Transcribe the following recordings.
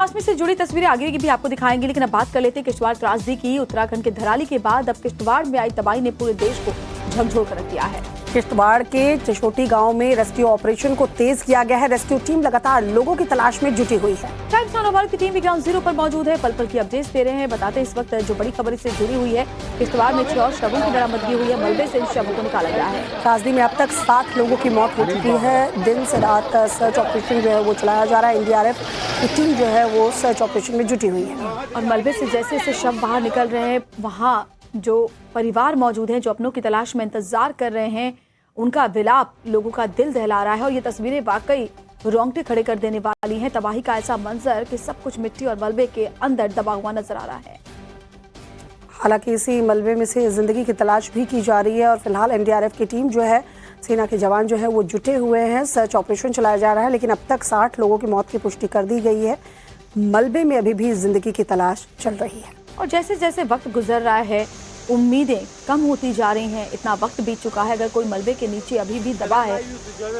कश्मीर से जुड़ी तस्वीरें आगे की भी आपको दिखाएंगे, लेकिन अब बात कर लेते हैं किश्तवाड़ त्रासदी की। उत्तराखंड के धराली के बाद अब किश्तवाड़ में आई तबाही ने पूरे देश को झकझोर कर रख दिया है। किश्तवाड़ के चशोटी गांव में रेस्क्यू ऑपरेशन को तेज किया गया है। रेस्क्यू टीम लगातार लोगों की तलाश में जुटी हुई है। टाइम्स ऑफ इंडिया की टीम भी ग्राउंड जीरो पर मौजूद है, पल पल की अपडेट्स दे रहे हैं। बताते इस वक्त जो बड़ी खबर इससे जुड़ी हुई है, किश्तवाड़ में 6 और शवों की बरामदगी हुई है। मलबे से इन शवों को निकाला गया है। त्रासदी में अब तक 7 लोगों की मौत हो चुकी है। दिन से रात सर्च ऑपरेशन जो है वो चलाया जा रहा है। एनडीआरएफ की टीम जो है वो सर्च ऑपरेशन में जुटी हुई है। और मलबे से जैसे जैसे शव बाहर निकल रहे हैं, वहाँ जो परिवार मौजूद हैं, जो अपनों की तलाश में इंतजार कर रहे हैं, उनका विलाप लोगों का दिल दहला रहा है। और ये तस्वीरें वाकई रोंगटे खड़े कर देने वाली हैं। तबाही का ऐसा मंजर कि सब कुछ मिट्टी और मलबे के अंदर दबा हुआ नजर आ रहा है। हालांकि इसी मलबे में से जिंदगी की तलाश भी की जा रही है और फिलहाल एनडीआरएफ की टीम जो है, सेना के जवान जो है वो जुटे हुए हैं। सर्च ऑपरेशन चलाया जा रहा है, लेकिन अब तक 60 लोगों की मौत की पुष्टि कर दी गई है। मलबे में अभी भी जिंदगी की तलाश चल रही है। और जैसे जैसे वक्त गुजर रहा है, उम्मीदें कम होती जा रही हैं। इतना वक्त बीत चुका है, अगर कोई मलबे के नीचे अभी भी दबा है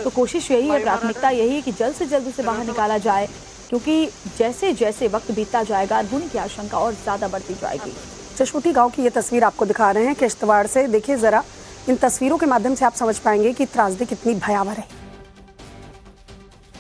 तो कोशिश यही है, प्राथमिकता यही है कि जल्द से जल्द उसे बाहर निकाला जाए, क्योंकि जैसे जैसे वक्त बीतता जाएगा अनहोनी की आशंका और ज्यादा बढ़ती जाएगी। चशोटी गांव की ये तस्वीर आपको दिखा रहे हैं किश्तवाड़ से। देखिए जरा, इन तस्वीरों के माध्यम से आप समझ पाएंगे कि त्रासदी कितनी भयावह है।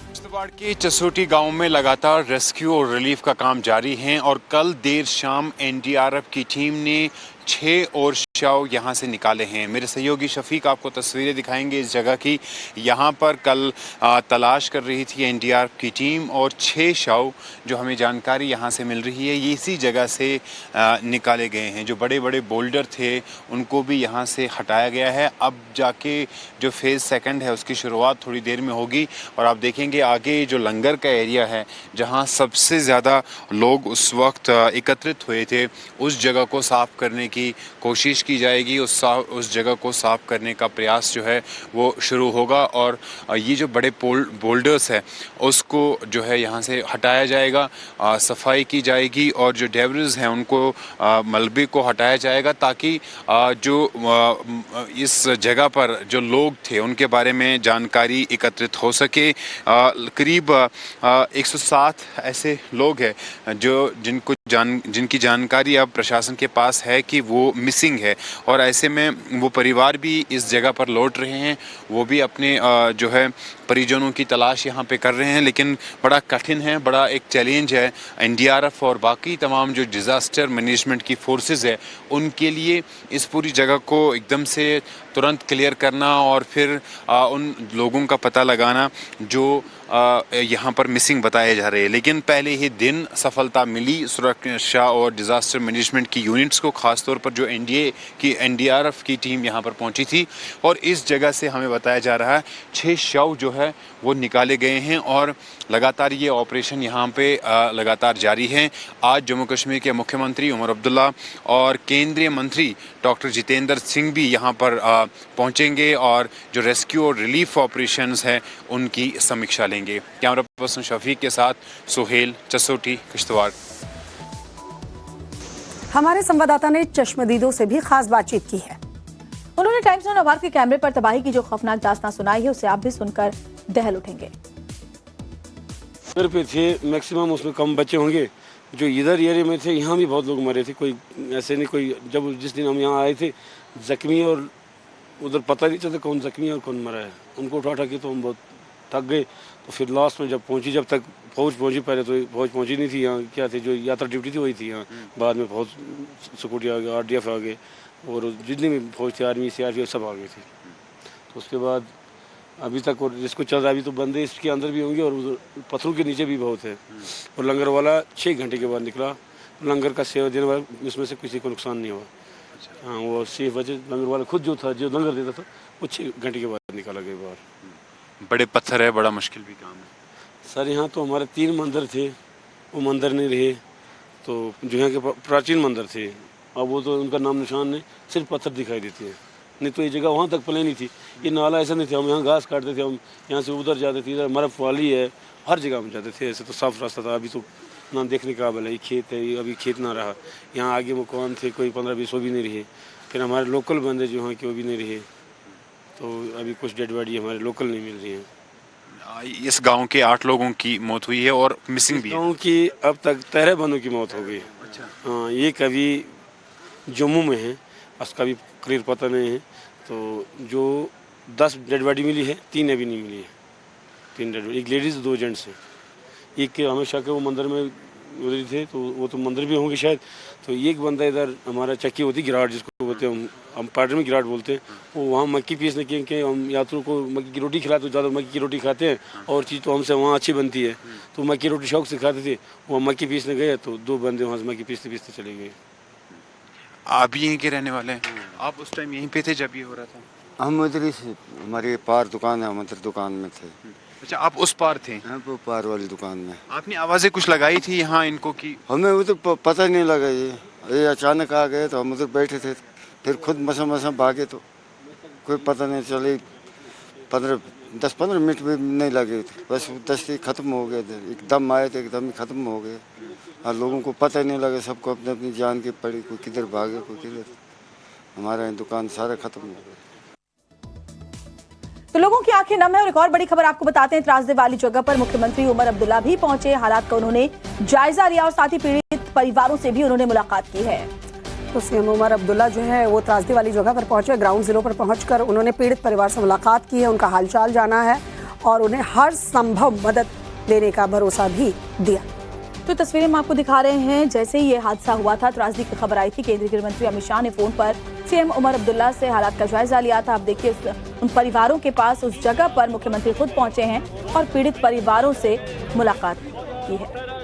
किश्तवाड़ के चसोटी गांव में लगातार रेस्क्यू और रिलीफ का काम जारी है और कल देर शाम एनडीआरएफ की टीम ने 6 और शव यहाँ से निकाले हैं। मेरे सहयोगी शफीक आपको तस्वीरें दिखाएंगे इस जगह की। यहाँ पर कल तलाश कर रही थी एनडीआरएफ की टीम और 6 शव जो हमें जानकारी यहाँ से मिल रही है ये इसी जगह से निकाले गए हैं। जो बड़े बड़े बोल्डर थे उनको भी यहाँ से हटाया गया है। अब जाके जो फेज़ सेकंड है उसकी शुरुआत थोड़ी देर में होगी और आप देखेंगे आगे जो लंगर का एरिया है जहाँ सबसे ज़्यादा लोग उस वक्त एकत्रित हुए थे, उस जगह को साफ़ करने की कोशिश की जाएगी। उस जगह को साफ करने का प्रयास जो है वो शुरू होगा और ये जो बड़े बोल्डर्स है उसको जो है यहाँ से हटाया जाएगा, सफाई की जाएगी और जो डेब्रिस हैं उनको मलबे को हटाया जाएगा, ताकि जो इस जगह पर जो लोग थे उनके बारे में जानकारी एकत्रित हो सके। करीब 107 ऐसे लोग हैं जिनकी जानकारी अब प्रशासन के पास है कि वो मिसिंग है और ऐसे में वो परिवार भी इस जगह पर लौट रहे हैं। वो भी अपने जो है परिजनों की तलाश यहाँ पे कर रहे हैं, लेकिन बड़ा कठिन है, बड़ा एक चैलेंज है एनडीआरएफ और बाकी तमाम जो डिज़ास्टर मैनेजमेंट की फोर्सेस है उनके लिए इस पूरी जगह को एकदम से तुरंत क्लियर करना और फिर उन लोगों का पता लगाना जो यहाँ पर मिसिंग बताए जा रहे हैं। लेकिन पहले ही दिन सफलता मिली सुरक्षा और डिज़ास्टर मैनेजमेंट की यूनिट्स को, खासतौर पर जो एनडीआरएफ की टीम यहाँ पर पहुँची थी और इस जगह से हमें बताया जा रहा है 6 शव जो है वो निकाले गए हैं और लगातार ये ऑपरेशन यहाँ पे लगातार जारी है। आज जम्मू कश्मीर के मुख्यमंत्री उमर अब्दुल्ला और केंद्रीय मंत्री डॉक्टर जितेंद्र सिंह भी यहाँ पर पहुँचेंगे और जो रेस्क्यू और रिलीफ ऑपरेशंस हैं उनकी समीक्षा लेंगे। कैमरा पर्सन शफीक के साथ सुहेल, चसोटी, किश्तवाड़। हमारे संवाददाता ने चश्मदीदों से भी खास बातचीत की है। उन्होंने टाइम्स ऑफ इंडिया के कैमरे पर तबाही की जो खौफनाक दास्तां सुनाई है उसे आप भी सुनकर दहल उठेंगे। घर पे थे, मैक्सिमम उसमें कम बच्चे होंगे। जो इधर एरिया में थे यहाँ भी बहुत लोग मरे थे, कोई ऐसे नहीं कोई। जब जिस दिन हम यहाँ आए थे जख्मी और उधर पता नहीं चलता कौन जख्मी और कौन मरा है। उनको उठा के तो हम बहुत थक गए। तो फिर लास्ट में जब पहुँची, जब तक फौज पहुँची, पहले तो फौज पहुँची नहीं थी यहाँ, क्या थी जो यात्रा ड्यूटी थी वही थी यहाँ। बाद में फौज सिक्योरिटी आ गए, आरडीएफ आ गए और जितनी भी फौज थी, आर्मी सीआरपीएफ सब आ गए थे। तो उसके बाद अभी तक और जिसको चल रहा है अभी तो बंदे इसके अंदर भी होंगे और उधर पत्थरों के नीचे भी बहुत है। और लंगर वाला 6 घंटे के बाद निकला। लंगर का सेवा देने वाला इसमें से किसी को नुकसान नहीं हुआ। हाँ, वो सेफ वजह लंगर वाला खुद जो था, जो लंगर देता था, वो 6 घंटे के बाद निकाला गया बाहर। बड़े पत्थर है, बड़ा मुश्किल भी काम है सर। यहाँ तो हमारे 3 मंदिर थे, वो मंदिर नहीं रहे। तो जो यहाँ के प्राचीन मंदिर थे अब वो तो उनका नाम निशान नहीं, सिर्फ पत्थर दिखाई देते हैं। नहीं तो ये जगह वहाँ तक प्लेन ही थी। ये नाला ऐसा नहीं था, हम यहाँ घास काटते थे, हम यहाँ से उधर जाते थे, इधर मरफ वाली है, हर जगह हम जाते थे। ऐसे तो साफ रास्ता था। अभी तो ना देखने का काबिल है, ये खेत है, ये अभी खेत ना रहा। यहाँ आगे मकान थे, कोई 15-20 वो भी नहीं रहे। फिर हमारे लोकल बंदे जो यहाँ के वो भी नहीं रहे। तो अभी कुछ डेड बॉडी हमारे लोकल नहीं मिल रही हैं। इस गांव के 8 लोगों की मौत हुई है और मिसिंग भी है। गाँव की अब तक 13 बंदों की मौत हो गई है। अच्छा। हाँ, ये कभी जम्मू में है, उसका भी क्लियर पता नहीं है। तो जो 10 डेड बॉडी मिली है, 3 अभी नहीं मिली है। 3 डेड बॉडी, एक लेडीज 2 जेंट्स हैं। एक के हमेशा के वो मंदिर में उधर ही थे, तो वो तो मंदिर भी होंगे शायद। तो एक बंदा इधर हमारा चक्की होती गिराट, जिसको बोलते हैं हम पार्टी में गिराट बोलते हैं, वो वहाँ मक्की पीसने के हम यात्रियों को मक्की की रोटी खिलाते, तो ज़्यादा मक्की की रोटी खाते हैं और चीज़ तो हमसे वहाँ अच्छी बनती है, तो मक्की की रोटी शौक से खाते थे। वो मक्की पीसने गए तो 2 बंदे वहाँ से मक्की पीसते पीसते चले गए। आप भी यहीं के रहने वाले हैं? आप उस टाइम यहीं पे थे जब ये हो रहा था? हम उधर ही से, हमारी पार दुकान है, हम उधर दुकान में थे। अच्छा, आप उस पार थे? हाँ, वो पार वाली दुकान में। आपने आवाजें कुछ लगाई थी यहाँ इनको कि? हमें उधर पता नहीं लगा, ये अचानक आ गए तो हम उधर बैठे थे, फिर खुद मसा भागे तो कोई पता नहीं चले। 10-15 मिनट भी नहीं लगे, बस दस्ती खत्म हो गए थे। एकदम आए थे, एकदम ही खत्म हो गए और लोगों को पता नहीं लगा, सबको अपने अपनी जान की पड़ी, कोई किधर भागे कोई किधर। हमारा यहाँ दुकान सारा खत्म हो गया। तो लोगों की आंखें नम है। और एक और बड़ी खबर आपको बताते हैं, त्रासदे वाली जगह पर मुख्यमंत्री उमर अब्दुल्ला भी पहुंचे। हालात का उन्होंने जायजा लिया और साथ ही पीड़ित परिवारों से भी उन्होंने मुलाकात की है। तो सीएम उमर अब्दुल्ला जो है वो त्रासदी वाली जगह पर पहुंचे। ग्राउंड जीरो पर पहुंचकर उन्होंने पीड़ित परिवार से मुलाकात की है, उनका हालचाल जाना है और उन्हें हर संभव मदद देने का भरोसा भी दिया। तो तस्वीरें हम आपको दिखा रहे हैं, जैसे ही ये हादसा हुआ था, त्रासदी की खबर आई थी, केंद्रीय गृह मंत्री अमित शाह ने फोन पर सीएम उमर अब्दुल्ला से हालात का जायजा लिया था। आप देखिए उन परिवारों के पास, उस जगह पर मुख्यमंत्री खुद पहुंचे हैं और पीड़ित परिवारों से मुलाकात की है।